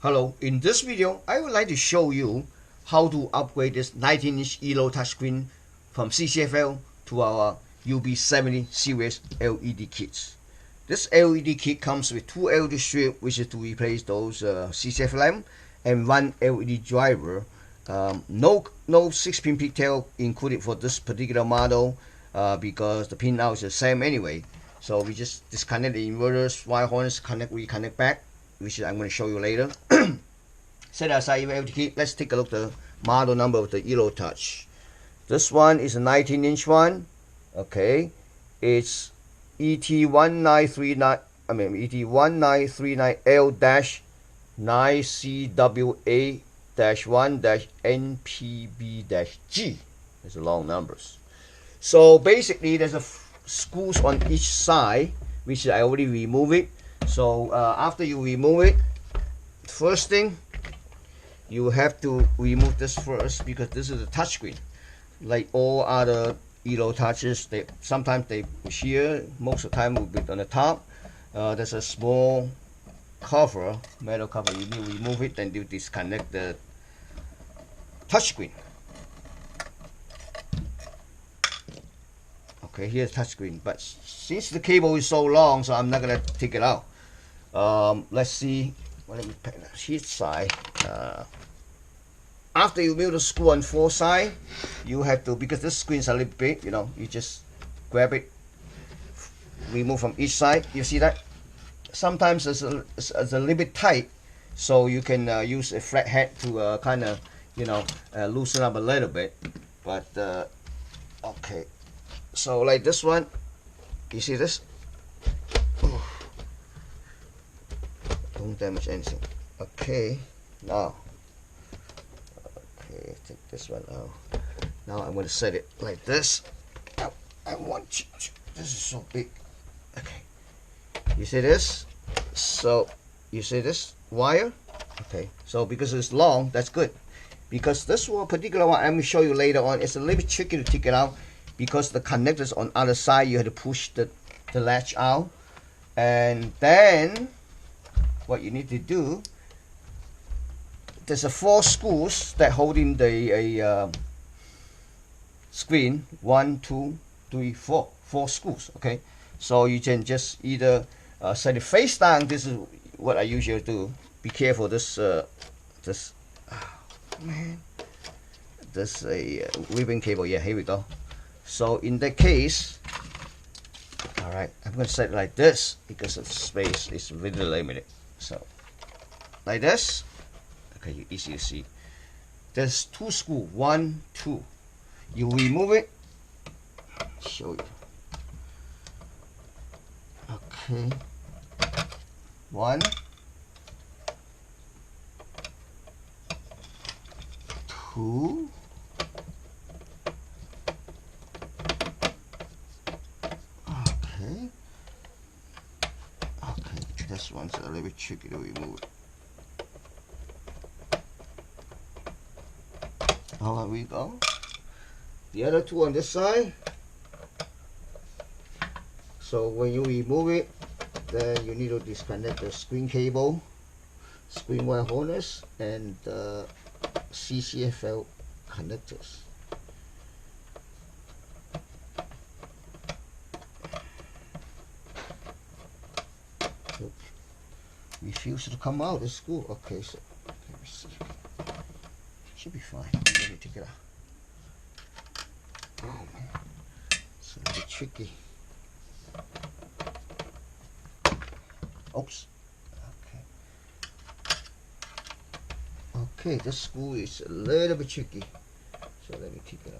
Hello, in this video I would like to show you how to upgrade this 19-inch ELO touchscreen from CCFL to our UB70 series LED kits. This LED kit comes with two LED strips, which is to replace those CCF lamp, and one LED driver. No 6-pin pigtail included for this particular model because the pin out is the same anyway. So we just disconnect the inverters, wire harness, reconnect back, which I'm going to show you later. Set aside your LED kit. Let's take a look at the model number of the ELO touch. This one is a 19-inch one. Okay, it's ET1939L-9CWA-1-NPB-G. There's a long numbers. So basically, there's a screws on each side, which I already removed it. So after you remove it, first thing you have to remove this first, because this is a touchscreen. Like all other ELO touches, sometimes they push here, most of the time will be on the top. There's a small cover, metal cover. You need to remove it, then you disconnect the touchscreen. Okay, here's touchscreen, but since the cable is so long, so I'm not gonna take it out. Let's see. Well, let me put the heat side. After you remove the screw on 4 sides, you have to, because this screen is a little big, you just grab it, remove from each side. You see that? Sometimes it's a little bit tight, so you can use a flat head to kind of, loosen up a little bit. But okay, so like this one, you see this? Don't damage anything. Okay, now. Okay, take this one out. Now I'm going to set it like this. I want you to, this is so big. Okay, you see this? So you see this wire? Okay, so because it's long, that's good. Because this one particular one, I'm going to show you later on, it's a little bit tricky to take it out because the connectors on other side, you have to push the latch out, and then what you need to do, there's a 4 screws that holding the screen. 1, 2, 3, 4. 4 screws. Okay, so you can just either set it face down. This is what I usually do. Be careful. This this a ribbon cable. Yeah, here we go. So in that case, all right, I'm going to set it like this because the space is really limited. So like this. Okay, easy to see. There's 2 screws. 1, 2. You remove it. Show you. Okay. 1, 2. Okay. Okay. This one's a little bit tricky to remove. Now here we go. The other 2 on this side. So when you remove it, then you need to disconnect the screen cable, screen wire harness, and the CCFL connectors. Refuse to come out. The screw. Okay, so let me see. Should be fine. Let me take it out. Oh man, it's a little bit tricky. Oops. Okay. Okay, this screw is a little bit tricky. So let me take it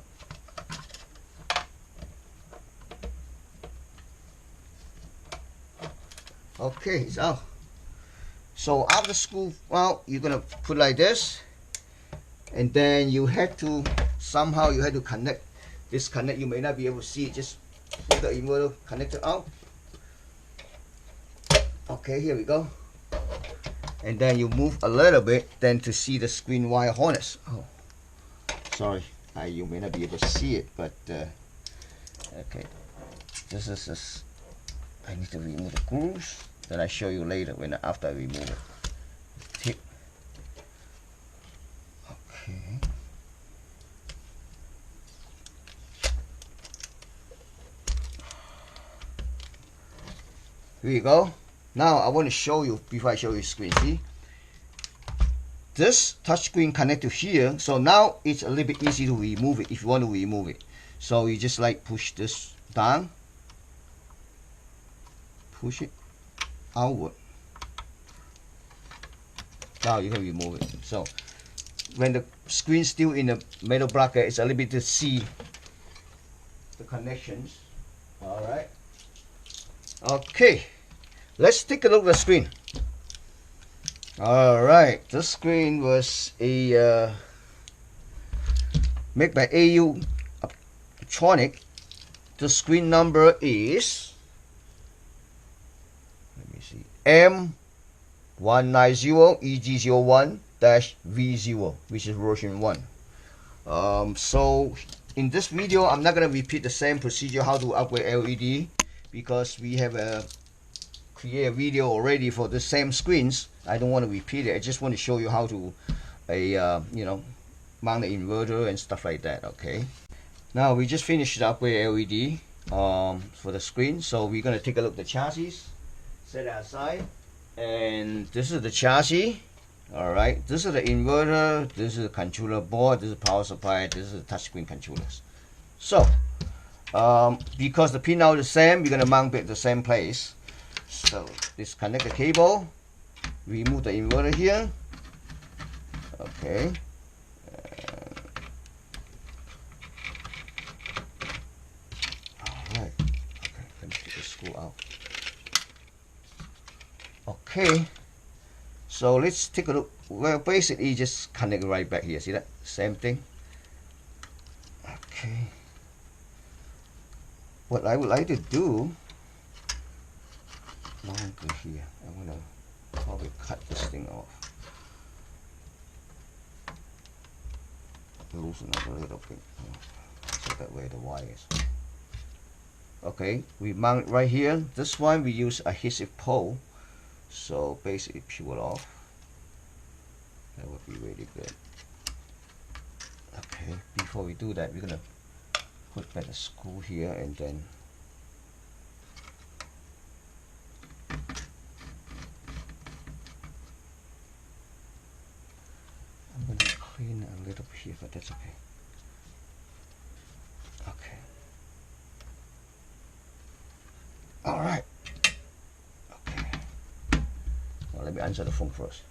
out. Okay, it's out. So after the screw out, you're gonna put like this. And then you had to, somehow you had to connect, disconnect. You may not be able to see it. Just pull the inverter connector out. Okay, here we go. And then you move a little bit, then to see the screen wire harness. Oh, sorry, you may not be able to see it, but okay. This is just, I need to remove the grooves. Then I show you later when after I remove it. Okay. Here you go. Now I want to show you, before I show you screen, see? This touchscreen connect to here, so now it's a little bit easy to remove it if you want to remove it. So you just like push this down, push it outward. Now you can remove it. So when the screen's still in the metal bracket, it's a little bit to see the connections. Alright. Okay. Let's take a look at the screen. Alright. This screen was a made by AU Electronic. The screen number is, let me see, M190EG01-V0, which is version 1. So in this video, I'm not going to repeat the same procedure how to upgrade LED, because we have create a video already for the same screens. I don't want to repeat it. I just want to show you how to you know, mount the inverter and stuff like that. Okay. Now we just finished the upgrade LED for the screen, so we're gonna take a look at the chassis. Set that aside, and this is the chassis. All right, this is the inverter. This is the controller board. This is the power supply. This is the touchscreen controllers. So because the pin are the same, we're gonna mount it at the same place. So disconnect the cable, remove the inverter here. Okay. Alright. Okay, let me take the screw out. Okay. So let's take a look. Well, basically just connect right back here. See that? Same thing. Okay. What I would like to do, mount here. I'm gonna probably cut this thing off. Loosen up a little bit, so that way the wires. Okay, we mount right here. This one we use adhesive pole, so basically peel it off. That would be really good. Okay, before we do that, we're gonna put back the screw here, and then I'm gonna clean a little bit here, but that's okay. Okay. All right. Okay. Now let me answer the phone first.